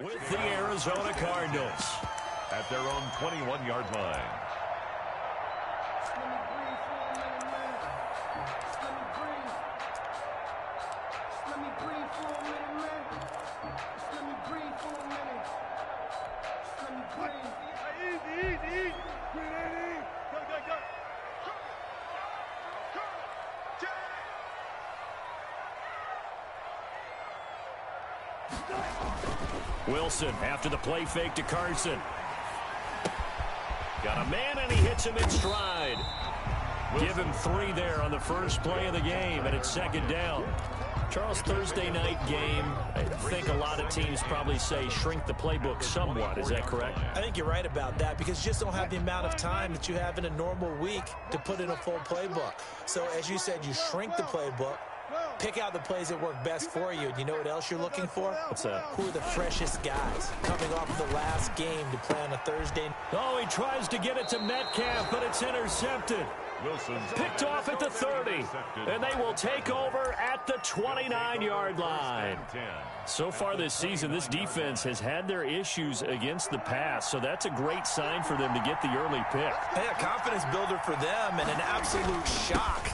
with the Arizona Cardinals at their own 21-yard line. Wilson after the play fake to Carson. Got a man and he hits him in stride. Give him 3 there on the first play of the game, and it's second down. Charles, Thursday night game, I think a lot of teams probably say shrink the playbook somewhat. Is that correct? I think you're right about that because you just don't have the amount of time that you have in a normal week to put in a full playbook. So as you said, you shrink the playbook, pick out the plays that work best for you. And you know what else you're looking for? What's that? Who are the freshest guys coming off of the last game to play on a Thursday? Oh, he tries to get it to Metcalf, but it's intercepted. Wilson picked off at the 30, and they will take over at the 29-yard line. So far this season, this defense has had their issues against the pass, so that's a great sign for them to get the early pick. Hey, a confidence builder for them and an absolute shock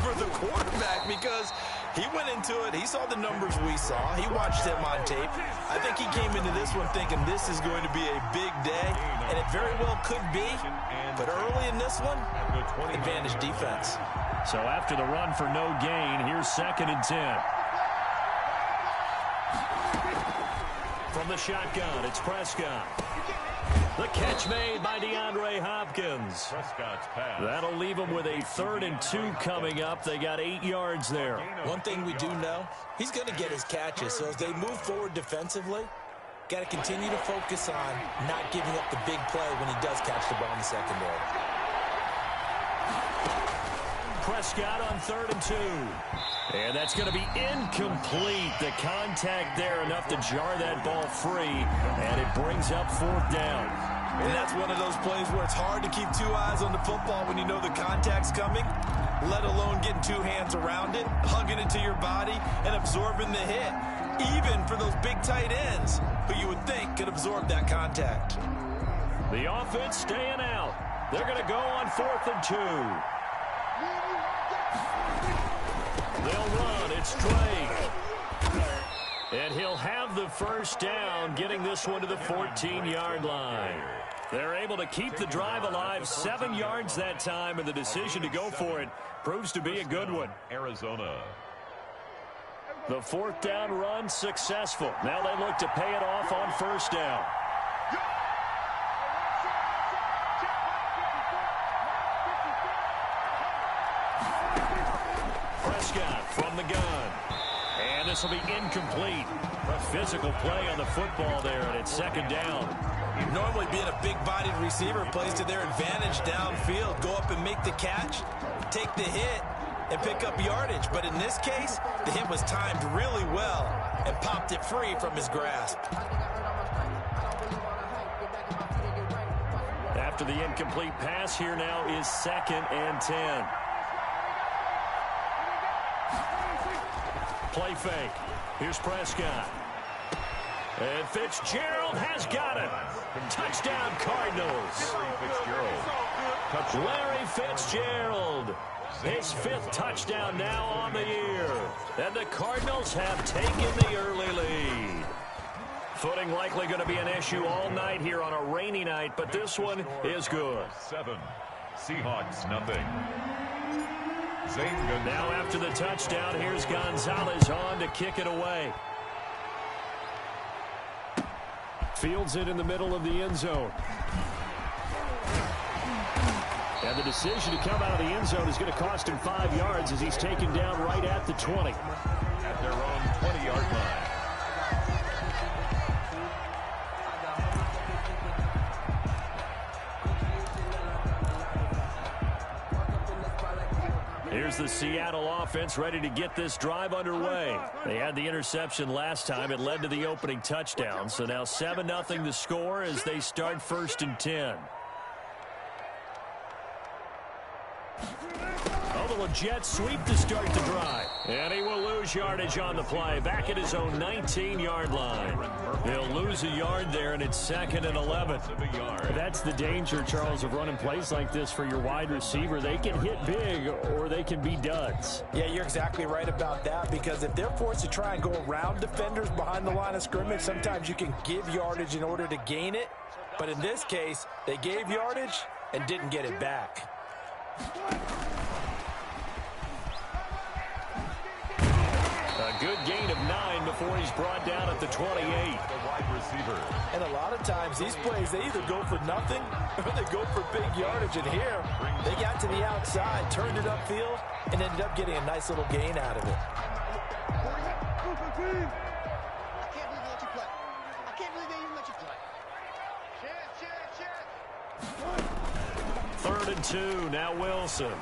for the quarterback because he went into it. He saw the numbers we saw. He watched him on tape. I think he came into this one thinking this is going to be a big day, and it very well could be. But early in this one, advantage defense. So after the run for no gain, here's 2nd and 10. From the shotgun, it's Prescott. The catch made by DeAndre Hopkins. That'll leave them with a 3rd and 2 coming up. They got 8 yards there. One thing we do know, he's going to get his catches. So as they move forward defensively, got to continue to focus on not giving up the big play when he does catch the ball in the secondary. Prescott on 3rd and 2. And that's going to be incomplete. The contact there enough to jar that ball free, and it brings up 4th down. And that's one of those plays where it's hard to keep 2 eyes on the football when you know the contact's coming, let alone getting 2 hands around it, hugging it to your body, and absorbing the hit, even for those big tight ends who you would think could absorb that contact. The offense staying out. They're going to go on 4th and 2. They'll run. It's Drake. And he'll have the first down, getting this one to the 14-yard line. They're able to keep the drive alive, 7 yards that time, and the decision to go for it proves to be a good one. Arizona. The 4th down run successful. Now they look to pay it off on 1st down. Prescott from the gun. And this will be incomplete. A physical play on the football there, and it's 2nd down. Normally being a big-bodied receiver plays to their advantage downfield. Go up and make the catch, take the hit, and pick up yardage. But in this case, the hit was timed really well and popped it free from his grasp. After the incomplete pass, here now is 2nd and 10. Play fake. Here's Prescott. And Fitzgerald has got it. Touchdown, Cardinals. Larry Fitzgerald. His 5th touchdown now on the year. And the Cardinals have taken the early lead. Footing likely going to be an issue all night here on a rainy night, but this one is good. 7. Seahawks, nothing. Now after the touchdown, here's Gonzalez on to kick it away. Fields it in the middle of the end zone. And the decision to come out of the end zone is going to cost him 5 yards as he's taken down right at the 20. At their own 20-yard line. Here's the Seattle offense ready to get this drive underway. They had the interception last time. It led to the opening touchdown. So now 7-0 the score as they start 1st and 10. Oh, the Jets sweep to start the drive. And he will lose yardage on the play. Back at his own 19-yard line. He'll lose lose a yard there, and it's 2nd and 11. That's the danger, Charles, of running plays like this for your wide receiver. They can hit big or they can be duds. Yeah, you're exactly right about that, because if they're forced to try and go around defenders behind the line of scrimmage, sometimes you can give yardage in order to gain it. But in this case, they gave yardage and didn't get it back. A good gain of 9 before he's brought down at the 28. The wide receiver. And a lot of times, these plays, they either go for nothing or they go for big yardage. And here, they got to the outside, turned it upfield, and ended up getting a nice little gain out of it. Third and 2, now Wilson.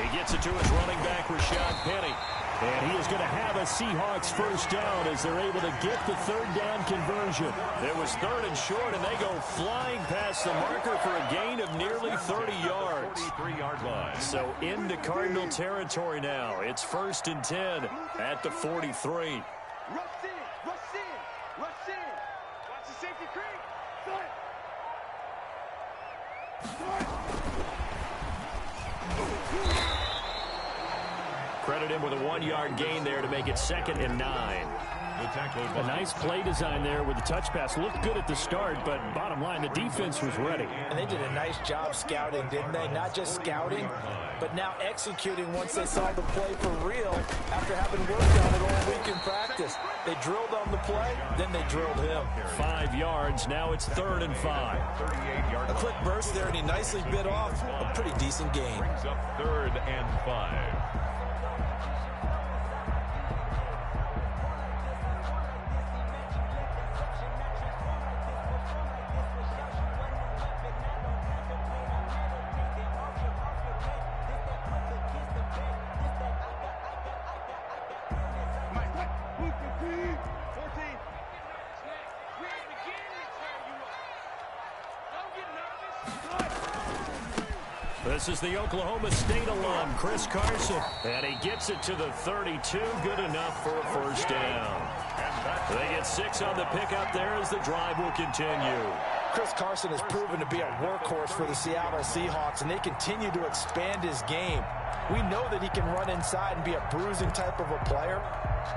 He gets it to his running back, Rashad Penny. And he is going to have a Seahawks first down as they're able to get the third down conversion. It was 3rd and short, and they go flying past the marker for a gain of nearly 30 yards. 43-yard line. So into Cardinal territory now. It's 1st and 10 at the 43. Rush in, rush in, rush in. Watch the safety creep. Credit him with a 1-yard gain there to make it 2nd and 9. A nice play design there with the touch pass. Looked good at the start, but bottom line, the defense was ready. And they did a nice job scouting, didn't they? Not just scouting, but now executing once they saw the play for real after having worked on it all week in practice. They drilled on the play, then they drilled him. 5 yards, now it's 3rd and 5. A quick burst there, and he nicely bit off a pretty decent gain. Brings up 3rd and 5. This is the Oklahoma State alum, Chris Carson. And he gets it to the 32. Good enough for a first down. They get 6 on the pickup there as the drive will continue. Chris Carson has proven to be a workhorse for the Seattle Seahawks, and they continue to expand his game. We know that he can run inside and be a bruising type of a player,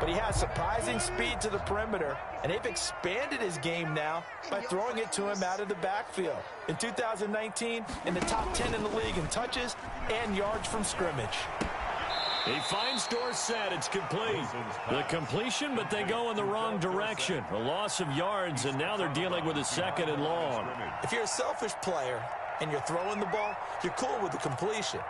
but he has surprising speed to the perimeter, and they've expanded his game now by throwing it to him out of the backfield. In 2019, in the top 10 in the league in touches and yards from scrimmage. He finds Dorsett. It's complete. The completion, but they go in the wrong direction. A loss of yards, and now they're dealing with a 2nd and long. If you're a selfish player and you're throwing the ball, you're cool with the completion.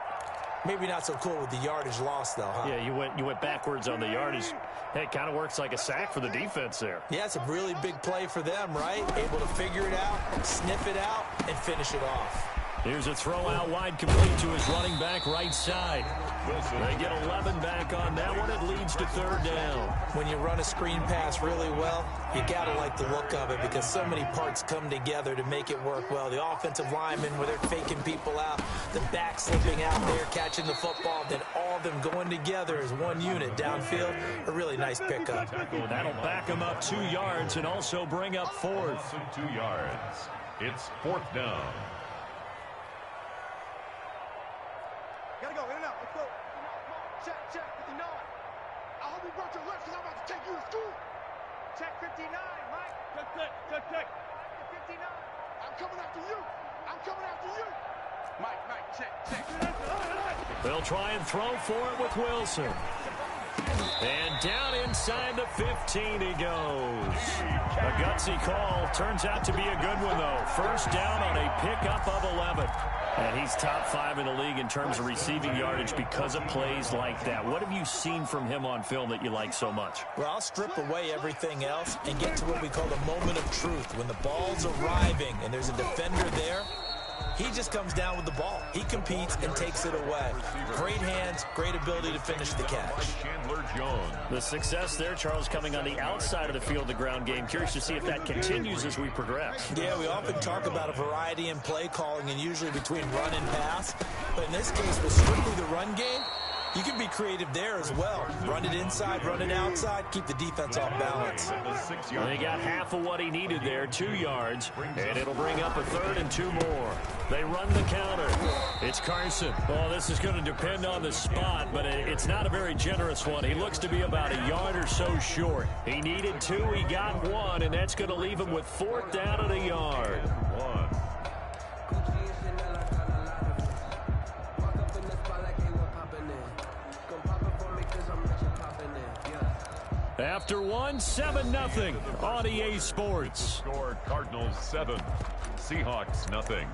Maybe not so cool with the yardage loss, though, huh? Yeah, you went backwards on the yardage. Hey, it kind of works like a sack for the defense there. Yeah, it's a really big play for them, right? Able to figure it out, sniff it out, and finish it off. Here's a throw out wide complete to his running back right side. They get 11 back on that one. It leads to 3rd down. When you run a screen pass really well, you got to like the look of it because so many parts come together to make it work well. The offensive linemen, where they're faking people out, the back slipping out there, catching the football, then all of them going together as one unit downfield. A really nice pickup. That'll back them up 2 yards and also bring up 4th. 2 yards. It's 4th down. Gotta go, in and out. Let's go. Check 59. I hope you brought your lunch because I'm about to take you to school. Check 59, Mike. Check. 59. I'm coming after you. Mike, check. They'll try and throw for it with Wilson. And down inside the 15 he goes. A gutsy call. Turns out to be a good one, though. First down on a pickup of 11. And he's top 5 in the league in terms of receiving yardage because of plays like that. What have you seen from him on film that you like so much? Well, I'll strip away everything else and get to what we call the moment of truth. When the ball's arriving and there's a defender there, he just comes down with the ball. He competes and takes it away. Great hands, great ability to finish the catch. The success there, Charles, coming on the outside of the field, the ground game. Curious to see if that continues as we progress. Yeah, we often talk about a variety in play calling and usually between run and pass. But in this case, with strictly the run game, You can be creative there as well. Run it inside, run it outside, keep the defense off balance. Well, he got half of what he needed there, 2 yards, and it'll bring up a 3rd and 2 more. They run the counter. It's Carson. Well, this is going to depend on the spot, but it's not a very generous one. He looks to be about a yard or so short. He needed 2, he got 1, and that's going to leave him with 4th down at a yard. After 1, 7-0 on EA Sports. Score Cardinals 7, Seahawks nothing.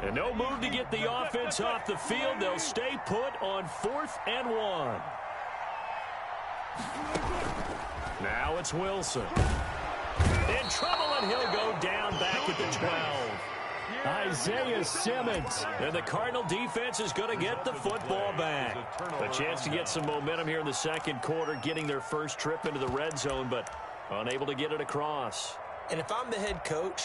And no move to get the offense off the field. They'll stay put on 4th and 1. Now it's Wilson. In trouble, and he'll go down back at the 12. Isaiah Simmons. And the Cardinal defense is going to get the football back. A chance to get some momentum here in the 2nd quarter, getting their first trip into the red zone, but unable to get it across. And if I'm the head coach,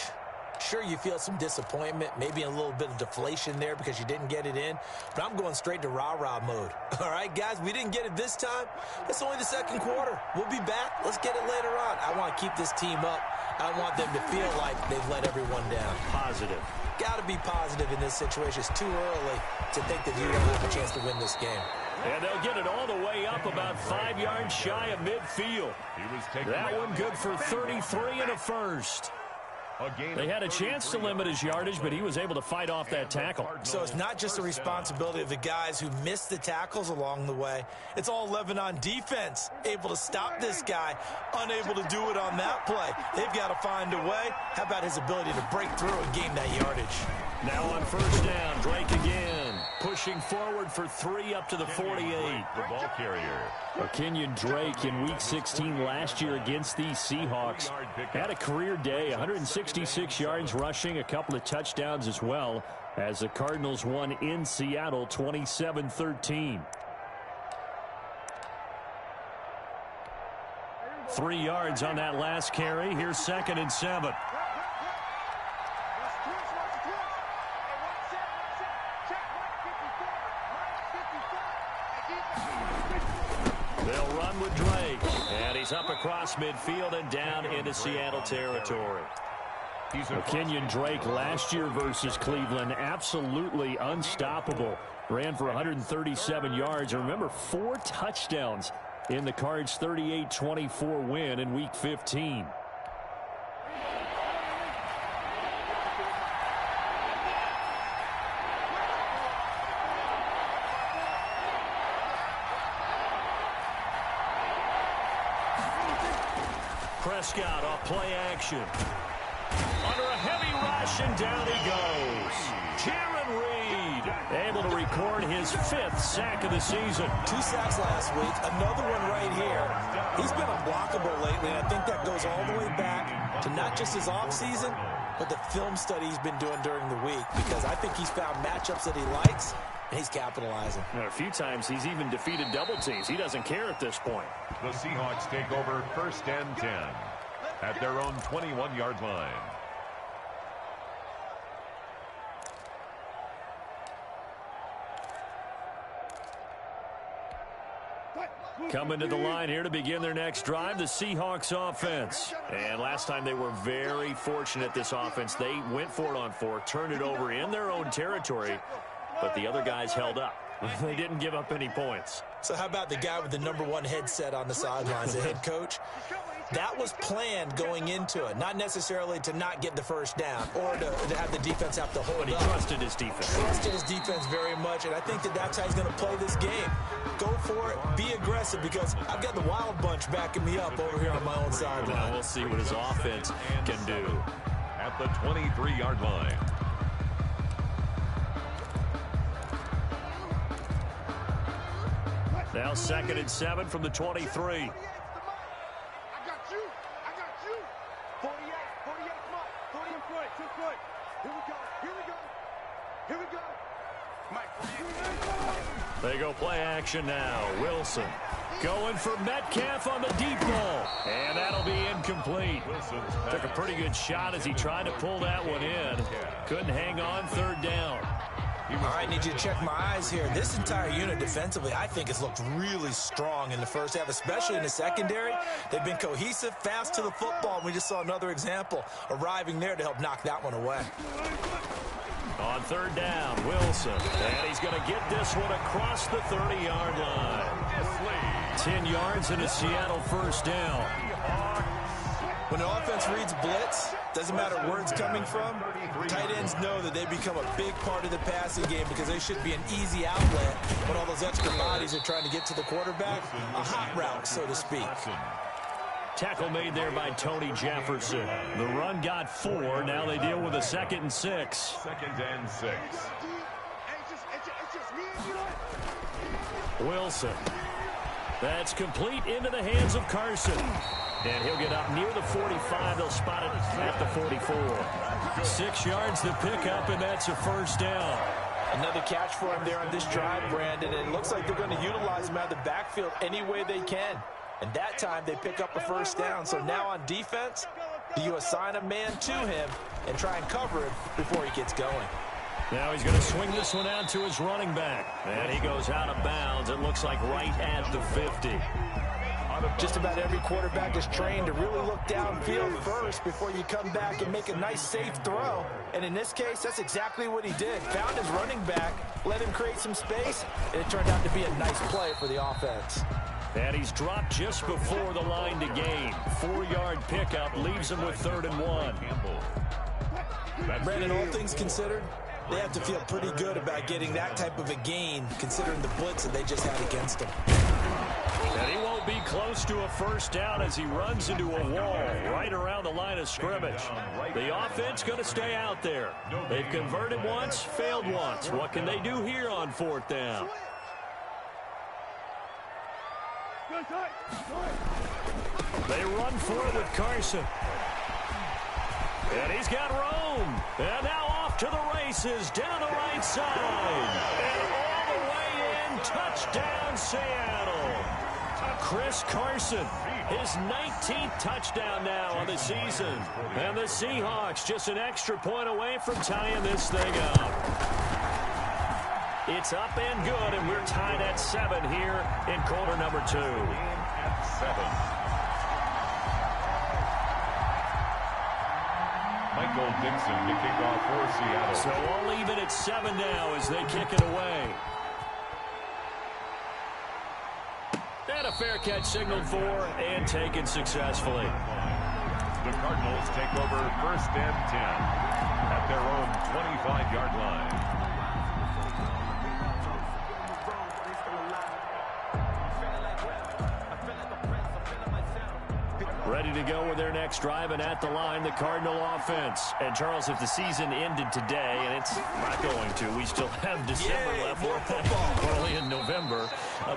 sure, you feel some disappointment, maybe a little bit of deflation there because you didn't get it in, but I'm going straight to rah-rah mode. All right, guys, we didn't get it this time. It's only the 2nd quarter. We'll be back. Let's get it later on. I want to keep this team up. I want them to feel like they've let everyone down. Positive. Got to be positive in this situation. It's too early to think that you don't have a chance to win this game. And they'll get it all the way up about 5 yards shy of midfield. That one good for 33 and a first. They had a chance to limit his yardage, but he was able to fight off that tackle. So it's not just the responsibility of the guys who missed the tackles along the way. It's all 11 on defense, able to stop this guy, unable to do it on that play. They've got to find a way. How about his ability to break through and gain that yardage? Now on 1st down, Drake again, pushing forward for 3 up to the 48. The ball carrier. Kenyon Drake in Week 16 last year against these Seahawks had a career day, 166 yards rushing, a couple of touchdowns as well, as the Cardinals won in Seattle 27-13. 3 yards on that last carry. Here's 2nd and 7. They'll run with Drake, and he's up across midfield and down into Seattle territory. Kenyon Drake last year versus Cleveland, absolutely unstoppable. Ran for 137 yards. And remember, 4 touchdowns in the Cards' 38-24 win in Week 15. Prescott off play action. Under a heavy rush, and down he goes. Jaron Reed able to record his 5th sack of the season. 2 sacks last week, another one right here. He's been unblockable lately, and I think that goes all the way back to not just his offseason, but the film study he's been doing during the week, because I think he's found matchups that he likes, and he's capitalizing. And a few times he's even defeated double teams. He doesn't care at this point. The Seahawks take over 1st and 10 at their own 21-yard line. Coming to the line here to begin their next drive, the Seahawks offense. And last time they were very fortunate, this offense. They went for it on 4, turned it over in their own territory, but the other guys held up. They didn't give up any points. So how about the guy with the #1 headset on the sidelines, the head coach? That was planned going into it, not necessarily to not get the first down or to have the defense have to hold But he up. trusted his defense. Trusted his defense very much, and I think that's how he's going to play this game. Go for it, be aggressive, because I've got the Wild Bunch backing me up over here on my own sideline. Now we'll see what his offense can do. At the 23-yard line. Now 2nd and 7 from the 23. Here we go. They go play action now. Wilson going for Metcalf on the deep ball. And that'll be incomplete. Took a pretty good shot as he tried to pull that one in. Couldn't hang on, third down. All right, need you to check my eyes here. This entire unit defensively, I think, has looked really strong in the first half, especially in the secondary. They've been cohesive, fast to the football, and we just saw another example arriving there to help knock that one away. On third down, Wilson. And he's going to get this one across the 30-yard line. 10 yards and a Seattle first down. When an offense reads blitz, doesn't matter where it's coming from, tight ends know that they become a big part of the passing game because they should be an easy outlet when all those extra bodies are trying to get to the quarterback. A hot route, so to speak. Tackle made there by Tony Jefferson. The run got 4. Now they deal with a 2nd and 6. 2nd and 6. Wilson. That's complete into the hands of Carson. And he'll get up near the 45. They'll spot it at the 44. 6 yards to pick up, and that's a first down. Another catch for him there on this drive, Brandon. And it looks like they're going to utilize him out of the backfield any way they can. And that time they pick up a first down. So now on defense, do you assign a man to him and try and cover him before he gets going? Now he's going to swing this one out to his running back. And he goes out of bounds. It looks like right at the 50. Just about every quarterback is trained to really look downfield first before you come back and make a nice, safe throw. And in this case, that's exactly what he did. Found his running back, let him create some space, and it turned out to be a nice play for the offense. And he's dropped just before the line to gain. 4-yard pickup leaves him with 3rd and 1. Brandon, all things considered, they have to feel pretty good about getting that type of a gain considering the blitz that they just had against them. And he won't be close to a first down as he runs into a wall right around the line of scrimmage. The offense going to stay out there. They've converted once, failed once. What can they do here on 4th down? They run for it with Carson. And he's got Rome. And now off to the races down the right side. And all the way in, touchdown Seattle. Chris Carson, his 19th touchdown now on the season. And the Seahawks just an extra point away from tying this thing up. It's up and good, and we're tied at 7 here in quarter number 2. At 7. Michael Dixon to kick off for Seattle. So we'll leave it at 7 now as they kick it away. And a fair catch signaled for and taken successfully. The Cardinals take over 1st and 10 at their own 25-yard line. Ready to go with their next drive, and at the line, the Cardinal offense. And, Charles, if the season ended today, and it's not going to, we still have December left. More football. We're only in November.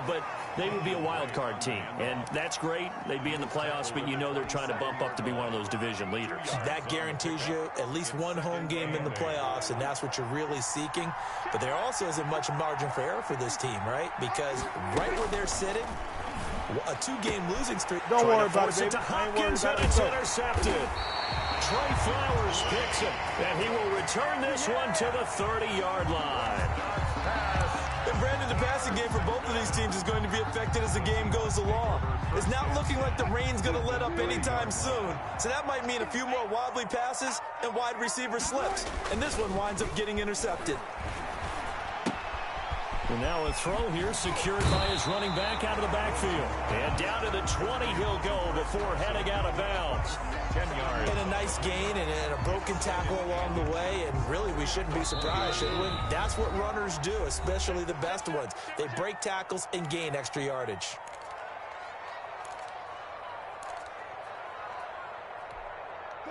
But they would be a wild card team, and that's great. They'd be in the playoffs, but you know they're trying to bump up to be one of those division leaders. That guarantees you at least one home game in the playoffs, and that's what you're really seeking. But there also isn't much margin for error for this team, right? Because right where they're sitting, a 2-game losing streak. Don't worry about it, baby. To Hopkins, and it's intercepted. Trey Flowers picks it, and he will return this one to the 30-yard line. And Brandon, the passing game for both of these teams is going to be affected as the game goes along. It's not looking like the rain's going to let up anytime soon. So that might mean a few more wobbly passes and wide receiver slips. And this one winds up getting intercepted. And now a throw here secured by his running back out of the backfield. And down to the 20 he'll go before heading out of bounds. 10 yards. And a nice gain and a broken tackle along the way. And really, we shouldn't be surprised, should we? That's what runners do, especially the best ones. They break tackles and gain extra yardage.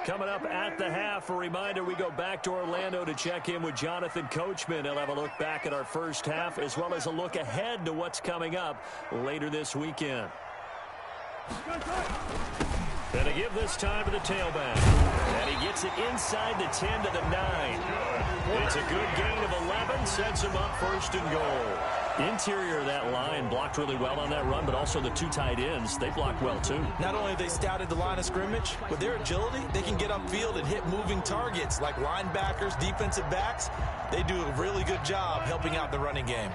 Coming up at the half, a reminder, we go back to Orlando to check in with Jonathan Coachman. He'll have a look back at our first half as well as a look ahead to what's coming up later this weekend. And to give this time to the tailback. And he gets it inside the 10 to the 9. It's a good gain of 11, sets him up first and goal. Interior of that line blocked really well on that run, but also the two tight ends, they blocked well too. Not only have they scouted the line of scrimmage, with their agility, they can get upfield and hit moving targets like linebackers, defensive backs. They do a really good job helping out the running game.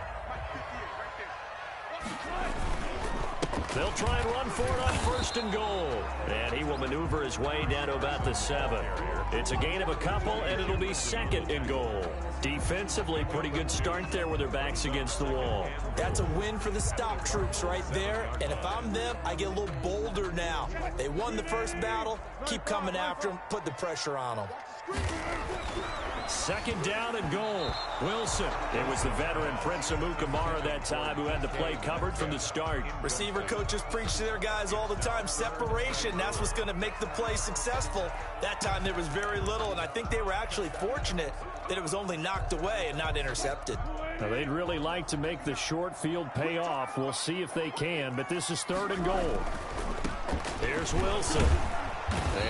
They'll try and run for it on first and goal. And he will maneuver his way down to about the 7. It's a gain of a couple, and it'll be second and goal. Defensively, pretty good start there with their backs against the wall. That's a win for the stop troops right there. And if I'm them, I get a little bolder now. They won the first battle. Keep coming after them. Put the pressure on them. Second down and goal. Wilson. It was the veteran Prince Amukamara that time who had the play covered from the start. Receiver coaches preach to their guys all the time. Separation, that's what's going to make the play successful. That time there was very little, and I think they were actually fortunate that it was only knocked away and not intercepted. Now, they'd really like to make the short field pay off. We'll see if they can, but this is third and goal. Here's Wilson.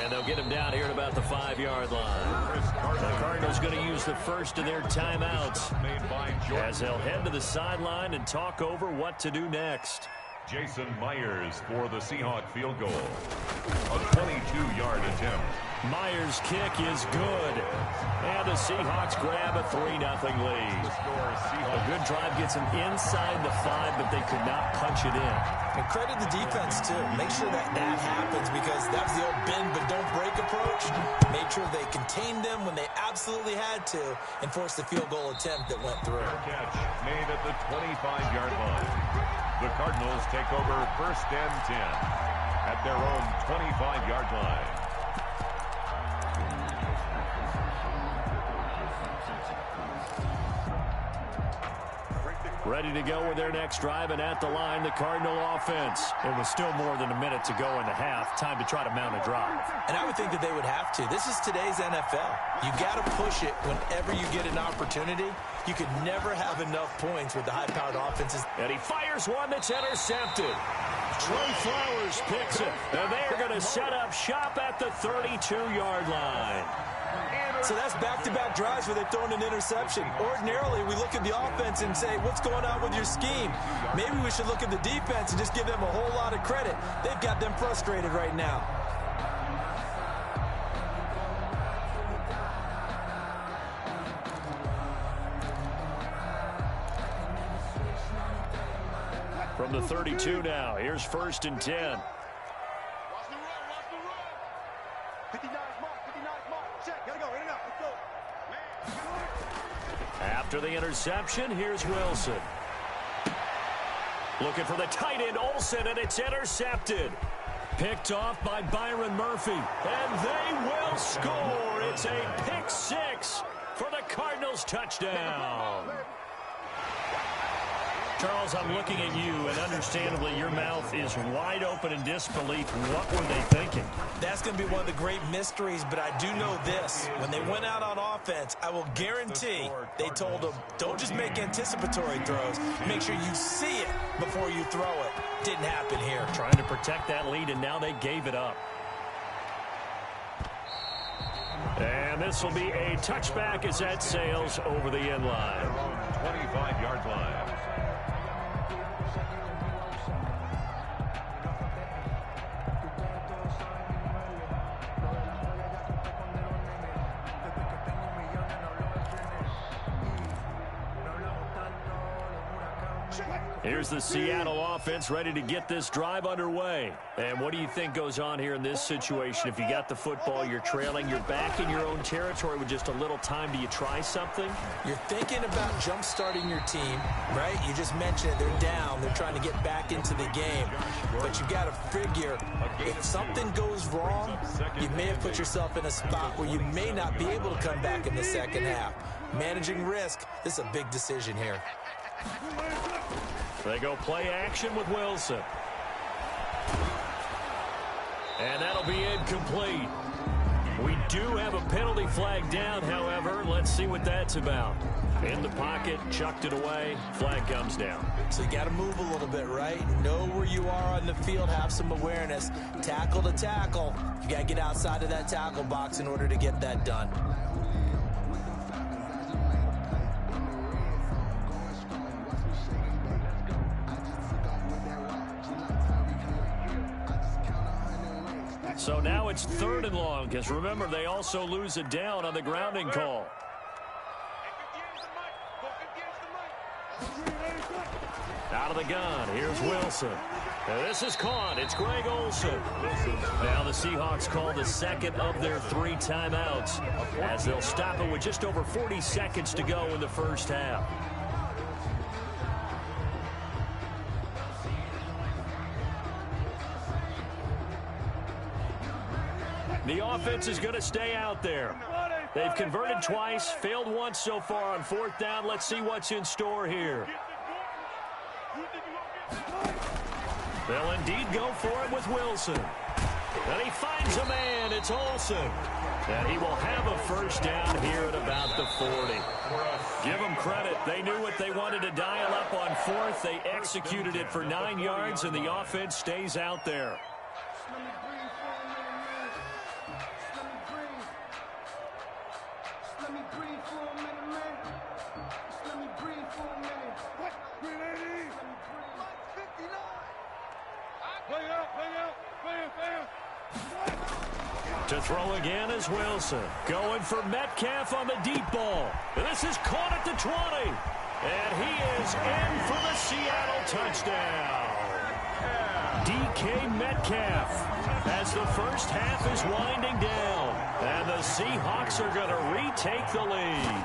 And they'll get him down here at about the 5-yard line. The Cardinals going to use the first of their timeouts as they'll head to the sideline and talk over what to do next. Jason Myers for the Seahawk field goal. A 22-yard attempt. Myers' kick is good. And the Seahawks grab a 3-0 lead. A good drive gets them inside the 5, but they could not punch it in. And credit the defense, too. Make sure that happens because that's the old bend but don't break approach. Made sure they contained them when they absolutely had to and forced the field goal attempt that went through. Catch made at the 25-yard line. The Cardinals take over first and 10 at their own 25-yard line. Ready to go with their next drive, and at the line, the Cardinal offense. It was still more than a minute to go in the half. Time to try to mount a drive. And I would think that they would have to. This is today's NFL. You got to push it whenever you get an opportunity. You could never have enough points with the high-powered offenses. And he fires one that's intercepted. Trey Flowers picks it, and they're going to set up shop at the 32-yard line. So that's back-to-back drives where they've thrown an interception. Ordinarily, we look at the offense and say, what's going on with your scheme? Maybe we should look at the defense and just give them a whole lot of credit. They've got them frustrated right now. From the 32 now, here's first and 10. Watch the run, watch the run. 59's mark, 59's mark. Check, gotta go, in and out, let's go. After the interception, here's Wilson. Looking for the tight end, Olsen, and it's intercepted. Picked off by Byron Murphy, and they will score. It's a pick six for the Cardinals touchdown. Charles, I'm looking at you, and understandably, your mouth is wide open in disbelief. What were they thinking? That's going to be one of the great mysteries, but I do know this. When they went out on offense, I will guarantee they told them, don't just make anticipatory throws. Make sure you see it before you throw it. Didn't happen here. Trying to protect that lead, and now they gave it up. And this will be a touchback as that sails over the end line. 25-yard line. Here's the Seattle offense ready to get this drive underway. And what do you think goes on here in this situation? If you got the football, you're trailing, you're back in your own territory with just a little time. Do you try something? You're thinking about jump-starting your team, right? You just mentioned it. They're down. They're trying to get back into the game. But you got to figure if something goes wrong, you may have put yourself in a spot where you may not be able to come back in the second half. Managing risk, this is a big decision here. They go play action with Wilson. And that'll be incomplete. We do have a penalty flag down, however. Let's see what that's about. In the pocket, chucked it away, flag comes down. So you got to move a little bit, right? Know where you are on the field, have some awareness. Tackle to tackle. You got to get outside of that tackle box in order to get that done. So now it's 3rd and long, because remember, they also lose it down on the grounding call. Out of the gun, here's Wilson. Now this is caught. It's Greg Olsen. Now the Seahawks call the second of their 3 timeouts, as they'll stop it with just over 40 seconds to go in the first half. The offense is going to stay out there. They've converted twice, failed once so far on 4th down. Let's see what's in store here. They'll indeed go for it with Wilson. And he finds a man. It's Olsen. And he will have a first down here at about the 40. Give them credit. They knew what they wanted to dial up on 4th. They executed it for 9 yards, and the offense stays out there. To throw again is Wilson. Going for Metcalf on the deep ball. This is caught at the 20. And he is in for the Seattle touchdown. DK Metcalf as the first half is winding down. And the Seahawks are going to retake the lead.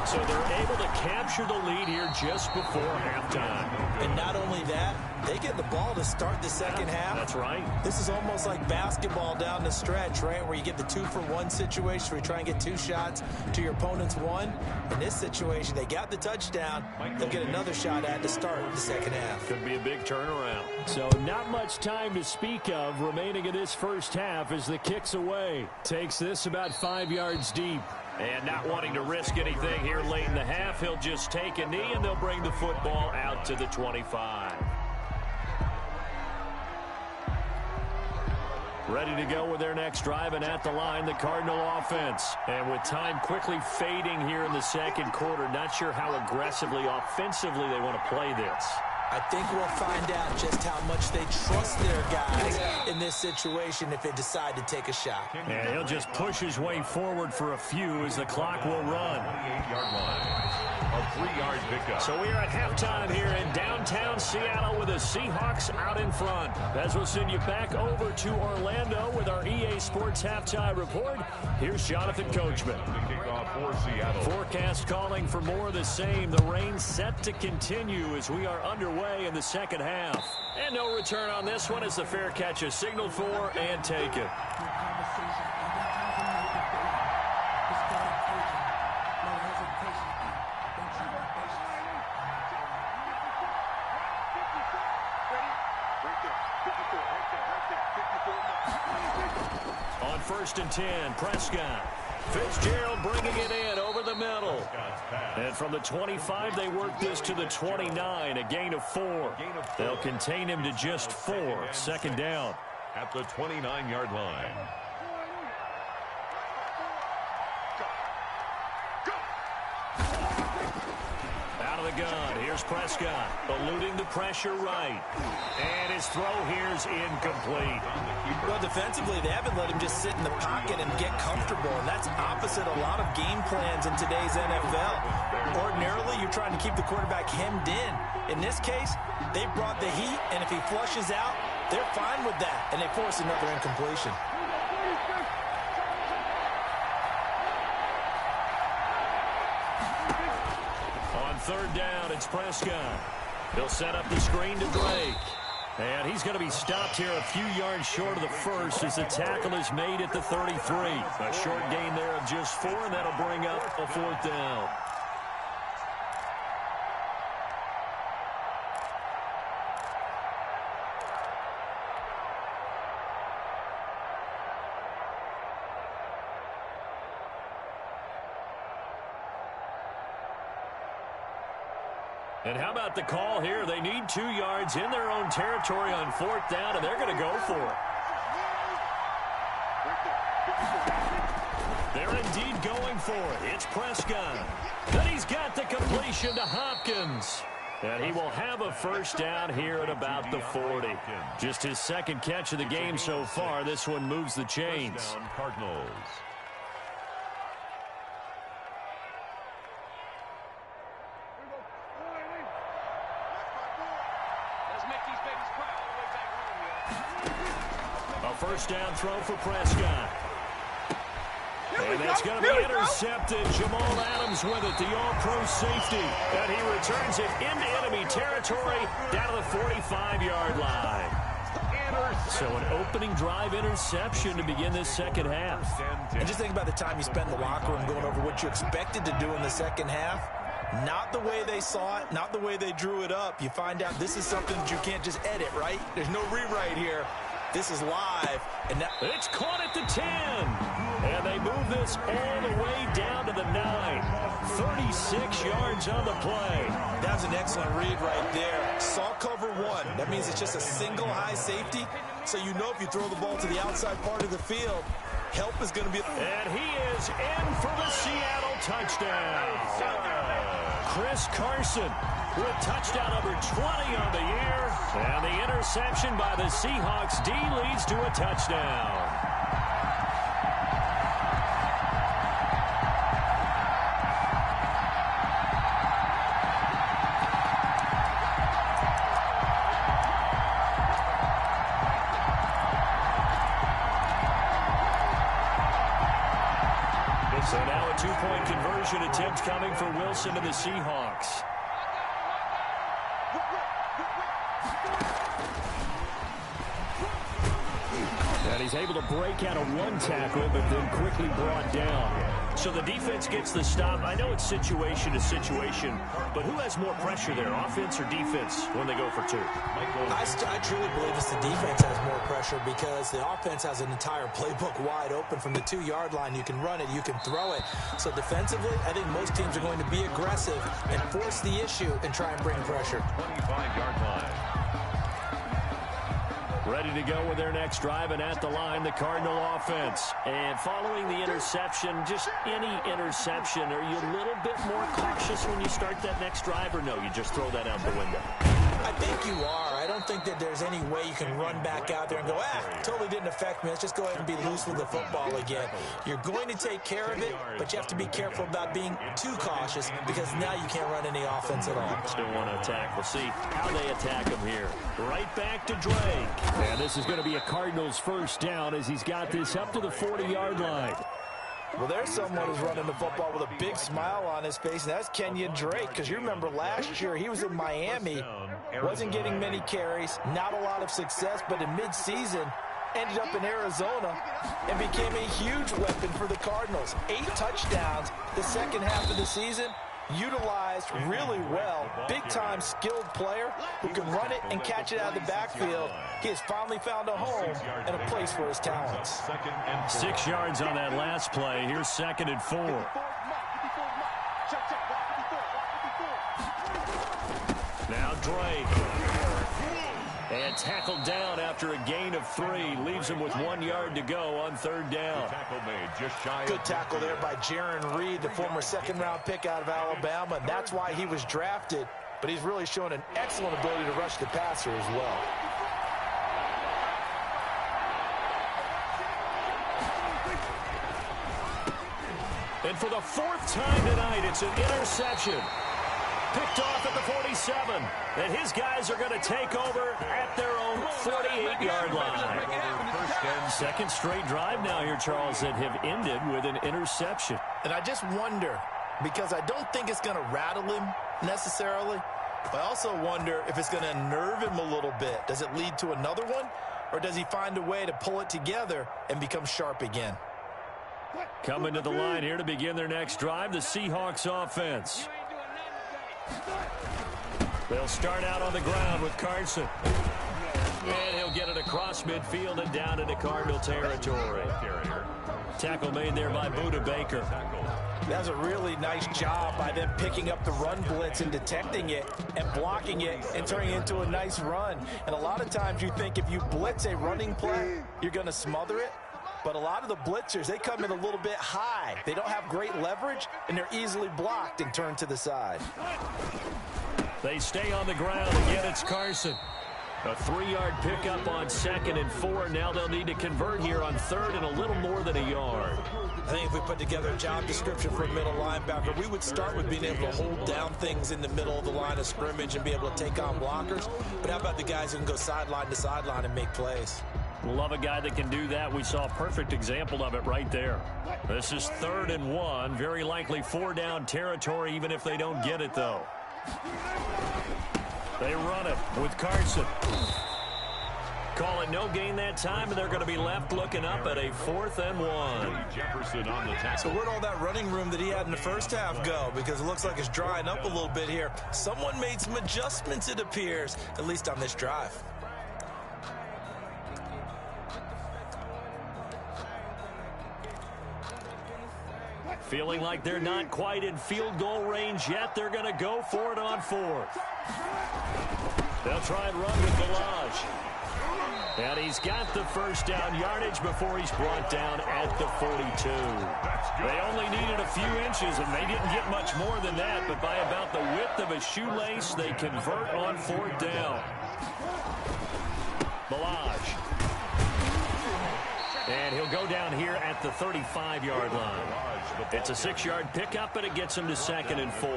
So they're able to capture the lead here just before halftime. And not only that, they get the ball to start the second half. That's right. This is almost like basketball down the stretch, right, where you get the 2-for-1 situation where you try and get 2 shots to your opponent's 1. In this situation, they got the touchdown. They'll get another shot at to start the second half. Could be a big turnaround. So not much time to speak of remaining in this first half as the kick's away. Takes this about 5 yards deep. And not wanting to risk anything here late in the half, he'll just take a knee, and they'll bring the football out to the 25. Ready to go with their next drive, and at the line, the Cardinal offense. And with time quickly fading here in the second quarter, not sure how aggressively, offensively they want to play this. I think we'll find out just how much they trust their guys in this situation if they decide to take a shot. And he'll just push his way forward for a few as the clock will run. 28-yard line. A 3-yard pickup. So we are at halftime here in downtown Seattle with the Seahawks out in front. As we'll send you back over to Orlando with our EA Sports Halftime Report, here's Jonathan Coachman. For Seattle. Forecast calling for more of the same. The rain set to continue as we are underway in the second half. And no return on this one as the fair catch is signaled for and taken. On 1st and 10, Prescott. Fitzgerald bringing it in over the middle. And from the 25, they work this to the 29, a gain of 4. They'll contain him to just 4. Second down. At the 29-yard line. Out of the gun, here's Prescott, eluding the pressure right. And his throw here's incomplete. Well, defensively, they haven't let him just sit in the pocket and get comfortable, and that's opposite a lot of game plans in today's NFL. Ordinarily, you're trying to keep the quarterback hemmed in. In this case, they brought the heat, and if he flushes out, they're fine with that, and they force another incompletion. On 3rd down, it's Prescott. He'll set up the screen to Drake. And he's going to be stopped here a few yards short of the first as the tackle is made at the 33. A short gain there of just 4, and that'll bring up a 4th down. And how about the call here? They need 2 yards in their own territory on 4th down, and they're going to go for it. They're indeed going for it. It's Prescott. Then he's got the completion to Hopkins. And he will have a first down here at about the 40. Just his second catch of the game so far. This one moves the chains. First down, Cardinals. A first down throw for Prescott. And that's going to be intercepted. Jamal Adams with it, the all-pro safety. And he returns it into enemy territory down to the 45-yard line. So an opening drive interception to begin this second half. And just think about the time you spent in the locker room going over what you expected to do in the second half. Not the way they saw it, not the way they drew it up. You find out this is something that you can't just edit, right? There's no rewrite here. This is live. And now it's caught at the 10. And they move this all the way down to the 9. 36 yards on the play. That was an excellent read right there. Saw cover one. That means it's just a single high safety. So you know if you throw the ball to the outside part of the field, help is going to be... And he is in for the Seattle touchdown. Chris Carson with touchdown number 20 on the year. And the interception by the Seahawks D leads to a touchdown. So now a two-point conversion attempt coming for Wilson and the Seahawks. And he's able to break out of one tackle, but then quickly brought down. So the defense gets the stop. I know it's situation to situation, but who has more pressure there, offense or defense, when they go for two? I truly believe it's the defense has more pressure because the offense has an entire playbook wide open from the 2-yard line. You can run it, you can throw it. So defensively, I think most teams are going to be aggressive and force the issue and try and bring pressure. 25-yard line. Ready to go with their next drive, and at the line, the Cardinal offense. And following the interception, just any interception, are you a little bit more cautious when you start that next drive, or no, you just throw that out the window? I think you are. I don't think that there's any way you can run back out there and go, totally didn't affect me. Let's just go ahead and be loose with the football again. You're going to take care of it, but you have to be careful about being too cautious because now you can't run any offense at all. Still want to attack. We'll see how they attack him here. Right back to Drake. And this is going to be a Cardinals first down as he's got this up to the 40-yard line. Well, there's someone who's running the football with a big smile on his face, and that's Kenyon Drake, because you remember last year he was in Miami, wasn't getting many carries, not a lot of success, but in midseason ended up in Arizona and became a huge weapon for the Cardinals. 8 touchdowns the second half of the season, utilized really well. Big-time skilled player who can run it and catch it out of the backfield. He has finally found a home and a place for his talents. 6 yards on that last play. Here's 2nd and 4. Now Drake. And tackled down after a gain of 3. Leaves him with 1 yard to go on 3rd down. Good tackle there by Jaron Reed, the former 2nd-round pick out of Alabama. And that's why he was drafted. But he's really shown an excellent ability to rush the passer as well. And for the 4th time tonight, it's an interception. Picked off at the 47. And his guys are going to take over at their own 48-yard line. Second straight drive now here, Charles, that have ended with an interception. And I just wonder, because I don't think it's going to rattle him necessarily, but I also wonder if it's going to unnerve him a little bit. Does it lead to another one? Or does he find a way to pull it together and become sharp again? Coming to the line here to begin their next drive, the Seahawks offense. They'll start out on the ground with Carson. And he'll get it across midfield and down into Cardinal territory. Tackle made there by Buda Baker. That was a really nice job by them picking up the run blitz and detecting it and blocking it and turning it into a nice run. And a lot of times you think if you blitz a running play, you're going to smother it. But a lot of the blitzers, they come in a little bit high. They don't have great leverage, and they're easily blocked and turned to the side. They stay on the ground. Again, it's Carson. A 3-yard pickup on 2nd and 4. Now they'll need to convert here on 3rd and a little more than a yard. I think if we put together a job description for a middle linebacker, we would start with being able to hold down things in the middle of the line of scrimmage and be able to take on blockers. But how about the guys who can go sideline to sideline and make plays? Love a guy that can do that. We saw a perfect example of it right there. This is 3rd and 1. Very likely 4-down territory, even if they don't get it, though. They run it with Carson. Call it no gain that time, and they're going to be left looking up at a 4th and 1. Jefferson on the tackle. So where'd all that running room that he had in the first half go? Because it looks like it's drying up a little bit here. Someone made some adjustments, it appears, at least on this drive. Feeling like they're not quite in field goal range yet. They're going to go for it on 4th. They'll try and run with Delage. And he's got the first down yardage before he's brought down at the 42. They only needed a few inches, and they didn't get much more than that. But by about the width of a shoelace, they convert on 4th down. Delage. And he'll go down here at the 35-yard line. It's a 6-yard pickup, but it gets him to 2nd and 4.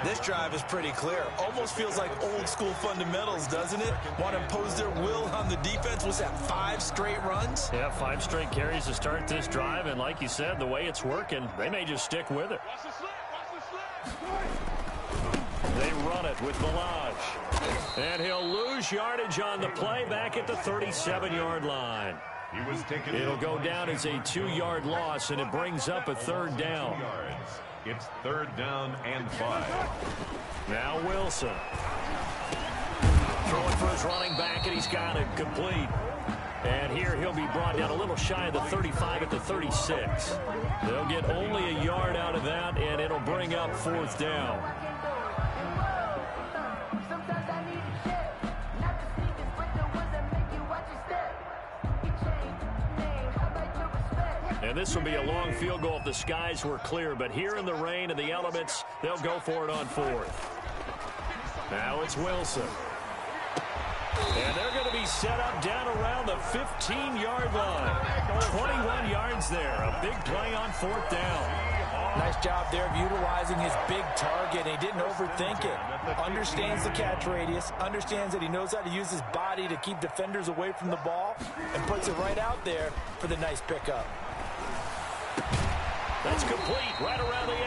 This drive is pretty clear. Almost feels like old-school fundamentals, doesn't it? Want to impose their will on the defense. Was that 5 straight runs? Yeah, 5 straight carries to start this drive, and like you said, the way it's working, they may just stick with it. They run it with Delage. And he'll lose yardage on the play back at the 37-yard line. It'll go down as a 2-yard loss, and it brings up a 3rd down. It's 3rd down and 5. Now Wilson. Throwing for his running back, and he's got it complete. And here he'll be brought down a little shy of the 35 at the 36. They'll get only a yard out of that, and it'll bring up 4th down. And this will be a long field goal if the skies were clear. But here in the rain and the elements, they'll go for it on 4th. Now it's Wilson. And they're going to be set up down around the 15-yard line. 21 yards there. A big play on 4th down. Nice job there of utilizing his big target. He didn't overthink it. Understands the catch radius. Understands that he knows how to use his body to keep defenders away from the ball. And puts it right out there for the nice pickup. That's complete right around the 8.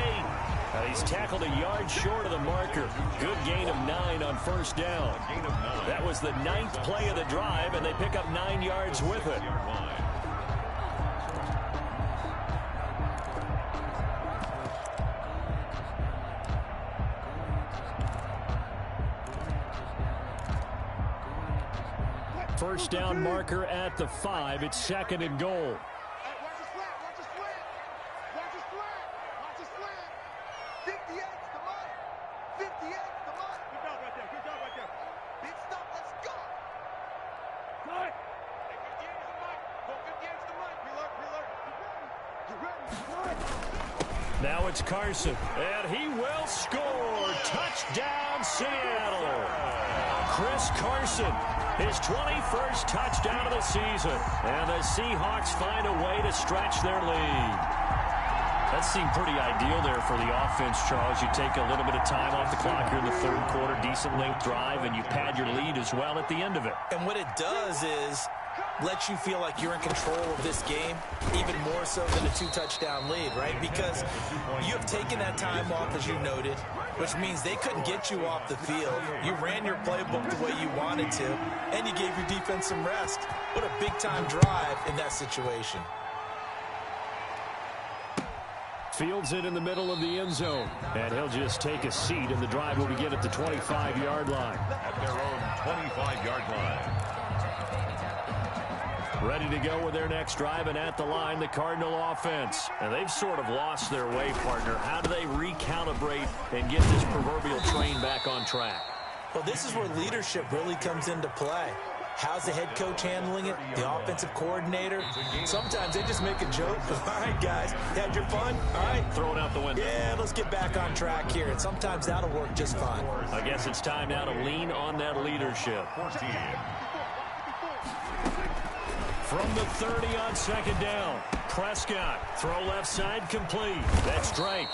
And he's tackled a yard short of the marker. Good gain of 9 on 1st down. That was the 9th play of the drive, and they pick up 9 yards with it. First down marker at the 5. It's 2nd and goal. Now it's Carson, and he will score. Touchdown, Seattle. Chris Carson, his 21st touchdown of the season. And the Seahawks find a way to stretch their lead. That seemed pretty ideal there for the offense, Charles. You take a little bit of time off the clock here in the 3rd quarter, decent length drive, and you pad your lead as well at the end of it. And what it does is lets you feel like you're in control of this game, even more so than a 2-touchdown lead, right? Because you have taken that time off, as you noted, which means they couldn't get you off the field. You ran your playbook the way you wanted to, and you gave your defense some rest. What a big-time drive in that situation. Fields it in the middle of the end zone, and he'll just take a seat, and the drive will begin at the 25-yard line. At their own 25-yard line. Ready to go with their next drive, and at the line, the Cardinal offense. And they've sort of lost their way, partner. How do they recalibrate and get this proverbial train back on track? Well, this is where leadership really comes into play. How's the head coach handling it? The offensive coordinator? Sometimes they just make a joke. All right, guys, you had your fun? All right. Throw it out the window. Yeah, let's get back on track here, and sometimes that'll work just fine. I guess it's time now to lean on that leadership. 14. From the 30 on second down, Prescott, throw left side complete. That's Drake.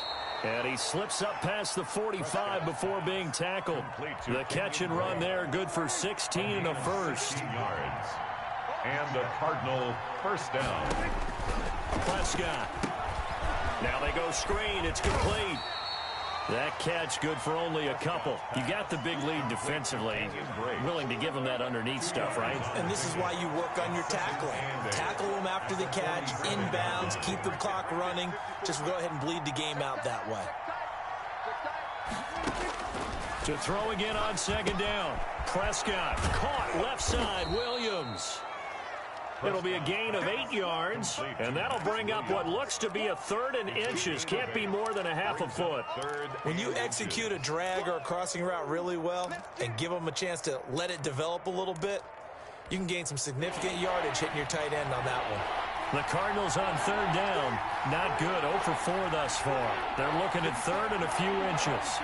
And he slips up past the 45 before being tackled. The catch and run there, good for 16 and a first. Yards. And the Cardinal first down. Prescott. Now they go screen. It's complete. That catch good for only a couple. You got the big lead defensively. Willing to give them that underneath stuff, right? And this is why you work on your tackling. Tackle them after the catch, inbounds, keep the clock running. Just go ahead and bleed the game out that way. To throw again on second down. Prescott caught left side. Williams. It'll be a gain of 8 yards, and that'll bring up what looks to be a 3rd and inches. Can't be more than a half a foot. When you execute a drag or a crossing route really well and give them a chance to let it develop a little bit, you can gain some significant yardage hitting your tight end on that one. The Cardinals on 3rd down. Not good. 0 for 4 thus far. They're looking at 3rd and a few inches.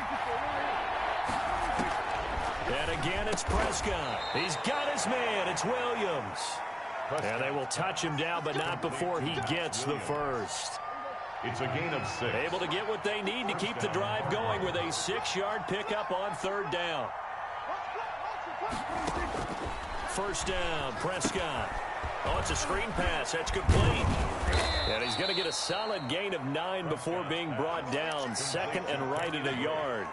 And again, it's Prescott. He's got his man. It's Williams. And they will touch him down, but not before he gets the first. It's a gain of 6. Able to get what they need to keep the drive going with a 6-yard pickup on 3rd down. First down, Prescott. Oh, it's a screen pass. That's complete. And he's going to get a solid gain of 9 before being brought down. Second and right at a yard.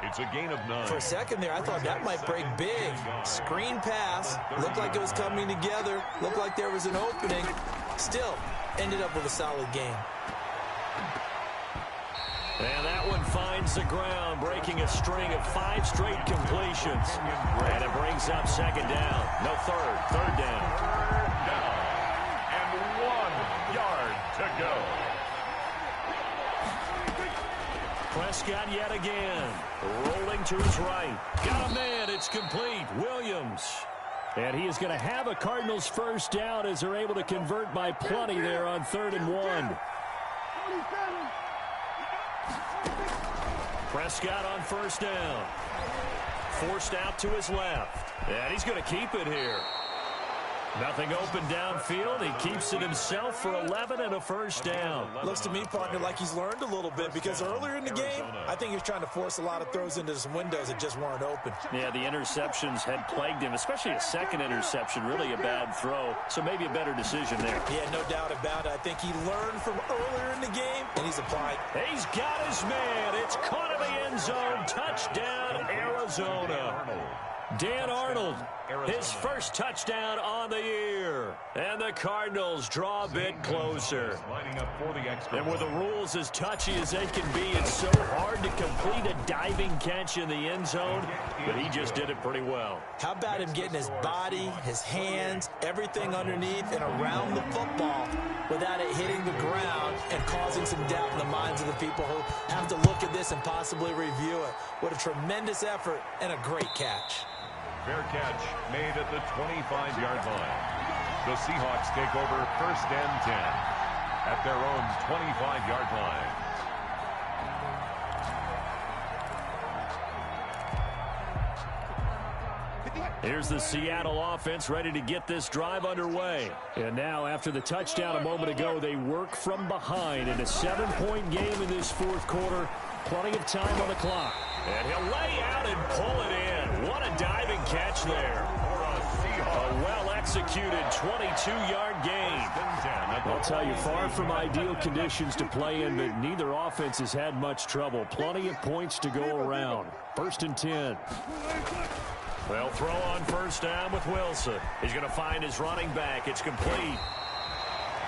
It's a gain of 9. For a second there, I thought that might break big. Screen pass. Looked like it was coming together. Looked like there was an opening. Still, ended up with a solid game. And that one finds the ground, breaking a string of 5 straight completions. And it brings up second down. No, third down. Third down. And 1 yard to go. Prescott yet again. Rolling to his right. Got a man. It's complete. Williams. And he is going to have a Cardinals first down as they're able to convert by plenty there on 3rd and 1. Prescott on first down. Forced out to his left. And he's going to keep it here. Nothing open downfield. He keeps it himself for 11 and a first down. Looks to me, partner, like he's learned a little bit because earlier in the game, I think he was trying to force a lot of throws into some windows that just weren't open. Yeah, the interceptions had plagued him, especially a second interception, really a bad throw. So maybe a better decision there. Yeah, no doubt about it. I think he learned from earlier in the game, and he's applied. He's got his man. It's caught in the end zone. Touchdown, Arizona. Dan Arnold, his first touchdown on the year. And the Cardinals draw a bit closer. And with the rules as touchy as they can be, it's so hard to complete a diving catch in the end zone, but he just did it pretty well. How about him getting his body, his hands, everything underneath and around the football without it hitting the ground and causing some doubt in the minds of the people who have to look at this and possibly review it. What a tremendous effort and a great catch. Fair catch made at the 25-yard line. The Seahawks take over 1st and 10 at their own 25-yard line. Here's the Seattle offense ready to get this drive underway. And now, after the touchdown a moment ago, they work from behind in a 7-point game in this 4th quarter. Plenty of time on the clock. And he'll lay out and pull it in. What a diving catch there. A well-executed 22-yard gain. I'll tell you, far from ideal conditions to play in, but neither offense has had much trouble. Plenty of points to go around. 1st and 10. They'll throw on first down with Wilson. He's going to find his running back. It's complete.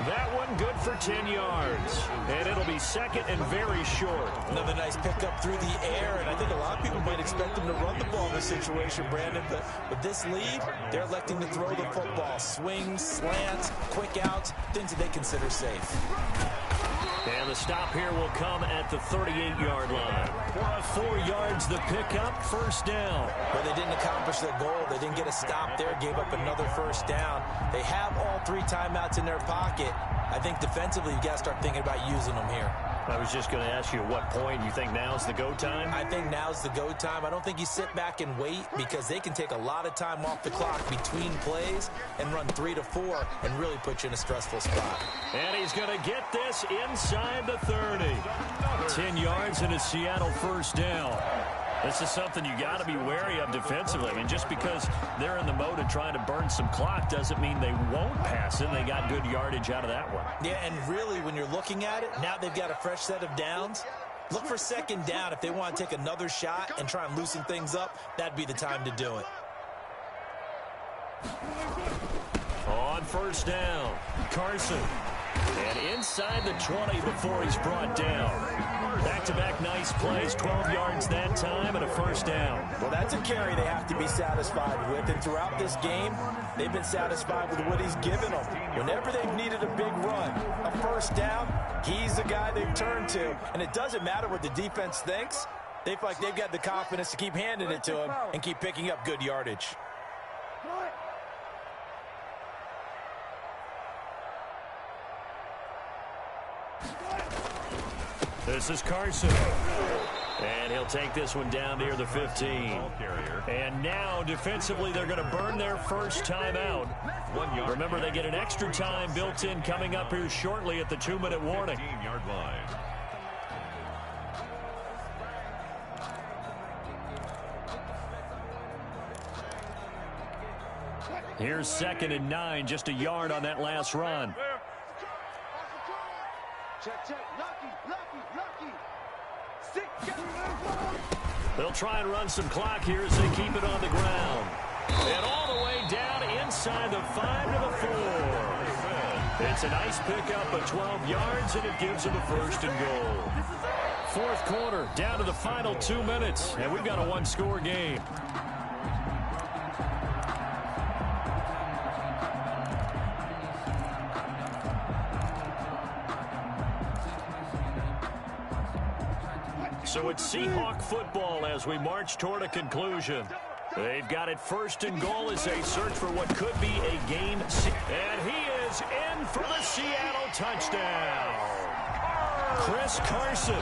That one good for 10 yards. And it'll be second and very short. Another nice pickup through the air, and I think a lot of people might expect him to run the ball in this situation, Brandon. But with this lead, they're electing to throw the football. Swings, slants, quick outs, things that they consider safe. And the stop here will come at the 38-yard line. 4 yards the pickup, first down. But they didn't accomplish their goal. They didn't get a stop there, gave up another first down. They have all 3 timeouts in their pocket. I think defensively you got to start thinking about using them here. I was just going to ask you at what point you think now's the go time? I think now's the go time. I don't think you sit back and wait because they can take a lot of time off the clock between plays and run 3 to 4 and really put you in a stressful spot. And he's going to get this inside the 30. 10 yards and a Seattle first down. This is something you got to be wary of defensively. I mean, just because they're in the mode of trying to burn some clock doesn't mean they won't pass it. They got good yardage out of that one. Yeah, and really, when you're looking at it, now they've got a fresh set of downs. Look for second down. If they want to take another shot and try and loosen things up, that'd be the time to do it. On first down, Carson. And inside the 20 before he's brought down. Back-to-back nice plays, 12 yards that time, and a first down. Well, that's a carry they have to be satisfied with. And throughout this game, they've been satisfied with what he's given them. Whenever they've needed a big run, a first down, he's the guy they've turned to. And it doesn't matter what the defense thinks. They feel like they've got the confidence to keep handing it to him and keep picking up good yardage. This is Carson. And he'll take this one down near the 15. And now, defensively, they're going to burn their first timeout. Remember, they get an extra time built in coming up here shortly at the 2-minute warning. 15-yard line. Here's 2nd and 9, just a yard on that last run. Check. Lucky. They'll try and run some clock here as they keep it on the ground. And all the way down inside the 5 to the 4. It's a nice pickup of 12 yards, and it gives them a first and goal. Fourth quarter, down to the final 2 minutes, and we've got a one-score game. So it's Seahawk football as we march toward a conclusion. They've got it first and goal as they search for what could be a game. And he is in for the Seattle touchdown. Chris Carson,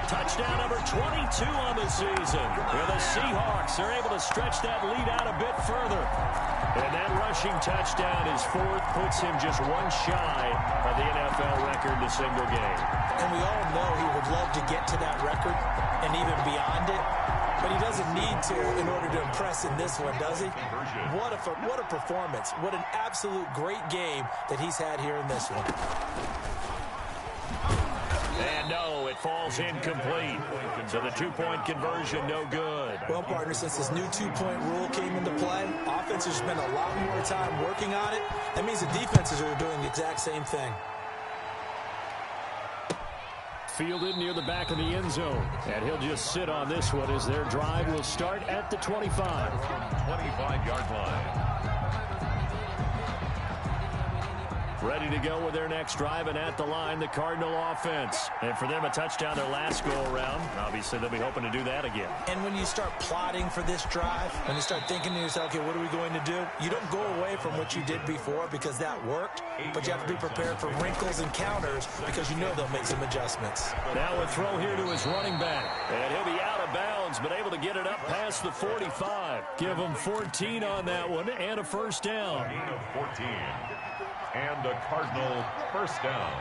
touchdown number 22 on the season. And the Seahawks are able to stretch that lead out a bit further. And that rushing touchdown, his 4th, puts him just one shy of the NFL record in a single game. And we all know he would love to get to that record and even beyond it, but he doesn't need to in order to impress in this one, does he? What a performance. What an absolute great game that he's had here in this one. And no, it falls incomplete. So the 2-point conversion, no good. Well, partner, since this new 2-point rule came into play, offenses spend a lot more time working on it. That means the defenses are doing the exact same thing. Fielded near the back of the end zone. And he'll just sit on this one as their drive will start at the 25. 25-yard line. Ready to go with their next drive, and at the line, the Cardinal offense. And for them, a touchdown their last go-around. Obviously, they'll be hoping to do that again. And when you start plotting for this drive, when you start thinking to yourself, okay, what are we going to do? You don't go away from what you did before because that worked, but you have to be prepared for wrinkles and counters because you know they'll make some adjustments. Now a throw here to his running back. And he'll be out of bounds, but able to get it up past the 45. Give him 14 on that one and a first down. Gain of 14. And a Cardinal first down.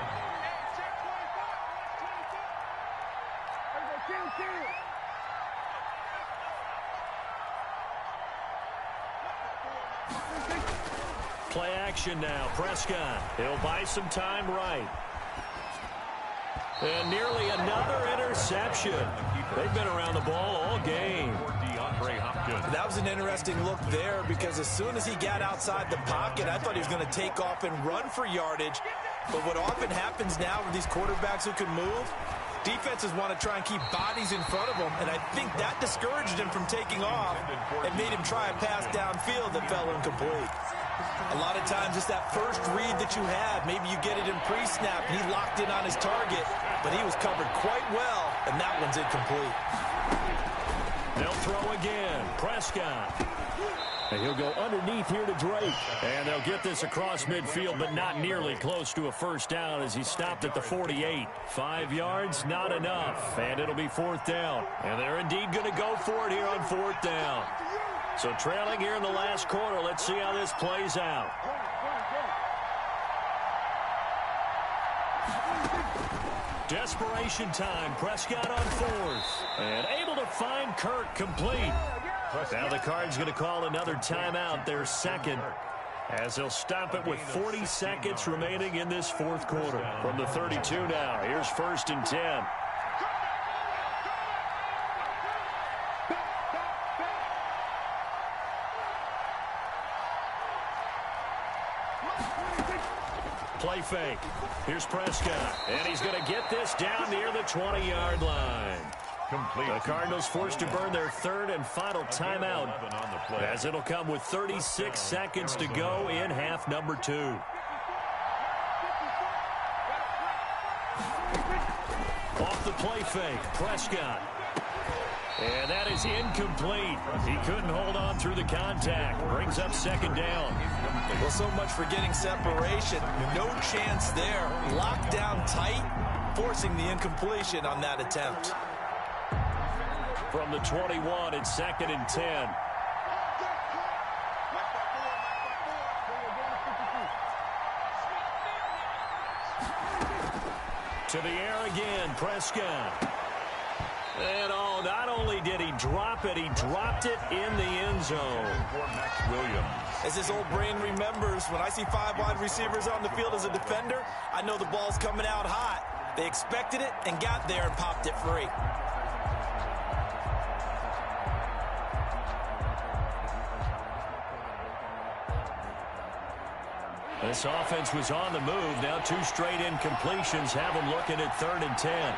Play action now. Prescott. He'll buy some time right. And nearly another interception. They've been around the ball all game. That was an interesting look there because as soon as he got outside the pocket, I thought he was going to take off and run for yardage. But what often happens now with these quarterbacks who can move, defenses want to try and keep bodies in front of them, and I think that discouraged him from taking off and made him try a pass downfield that fell incomplete. A lot of times it's that first read that you have. Maybe you get it in pre-snap, and he locked in on his target, but he was covered quite well, and that one's incomplete. They'll throw again. Prescott. And he'll go underneath here to Drake. And they'll get this across midfield, but not nearly close to a first down as he stopped at the 48. 5 yards, not enough. And it'll be 4th down. And they're indeed going to go for it here on 4th down. So trailing here in the last quarter. Let's see how this plays out. Desperation time. Prescott on 4th. And able to find Kirk complete. Now the Cards going to call another timeout, their second, as they'll stop it with 40 seconds remaining in this 4th quarter. From the 32 now, here's 1st and 10. Play fake. Here's Prescott, and he's going to get this down near the 20-yard line. Complete. The Cardinals forced to burn their 3rd and final timeout, as it'll come with 36 seconds to go in half number 2. Off the play fake, Prescott. And that is incomplete. He couldn't hold on through the contact. Brings up 2nd down. Well, so much for getting separation. No chance there. Locked down tight, forcing the incompletion on that attempt. From the 21, it's 2nd and 10. To the air again, Prescott. And oh, not only did he drop it, he dropped it in the end zone. As his old brain remembers, when I see 5 wide receivers on the field as a defender, I know the ball's coming out hot. They expected it and got there and popped it free. This offense was on the move. Now 2 straight incompletions have them looking at 3rd and 10.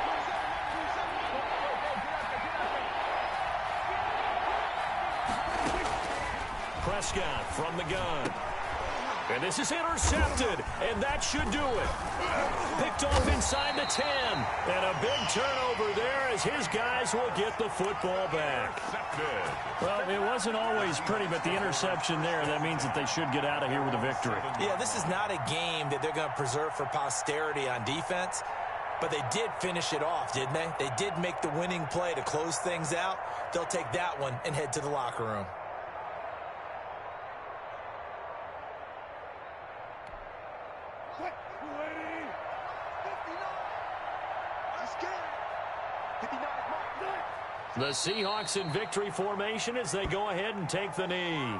Prescott from the gun. And this is intercepted, and that should do it. Picked off inside the 10. And a big turnover there as his guys will get the football back. Well, it wasn't always pretty, but the interception there, that means that they should get out of here with a victory. Yeah, this is not a game that they're going to preserve for posterity on defense, but they did finish it off, didn't they? They did make the winning play to close things out. They'll take that one and head to the locker room. The Seahawks in victory formation as they go ahead and take the knee.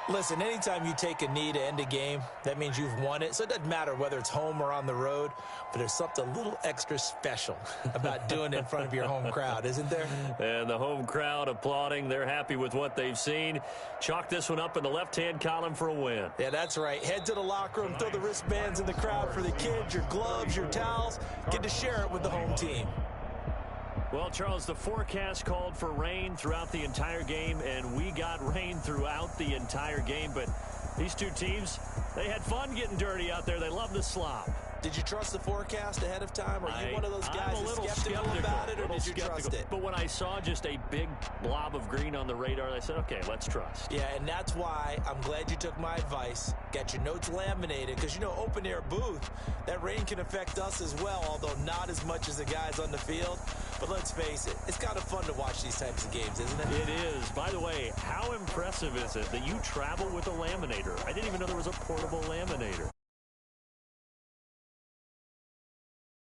Listen, anytime you take a knee to end a game, that means you've won it. So it doesn't matter whether it's home or on the road, but there's something a little extra special about doing it in front of your home crowd, isn't there? And the home crowd applauding. They're happy with what they've seen. Chalk this one up in the left-hand column for a win. Yeah, that's right. Head to the locker room, throw the wristbands in the crowd for the kids, your gloves, your towels. Get to share it with the home team. Well, Charles, the forecast called for rain throughout the entire game, and we got rain throughout the entire game. But these two teams, they had fun getting dirty out there. They love the slop. Did you trust the forecast ahead of time? Are you one of those guys that's skeptical about it, or did you trust it? But when I saw just a big blob of green on the radar, I said, okay, let's trust. Yeah, and that's why I'm glad you took my advice. Got your notes laminated, because, you know, open-air booth, that rain can affect us as well, although not as much as the guys on the field. But let's face it, it's kind of fun to watch these types of games, isn't it? It is. By the way, how impressive is it that you travel with a laminator? I didn't even know there was a portable laminator.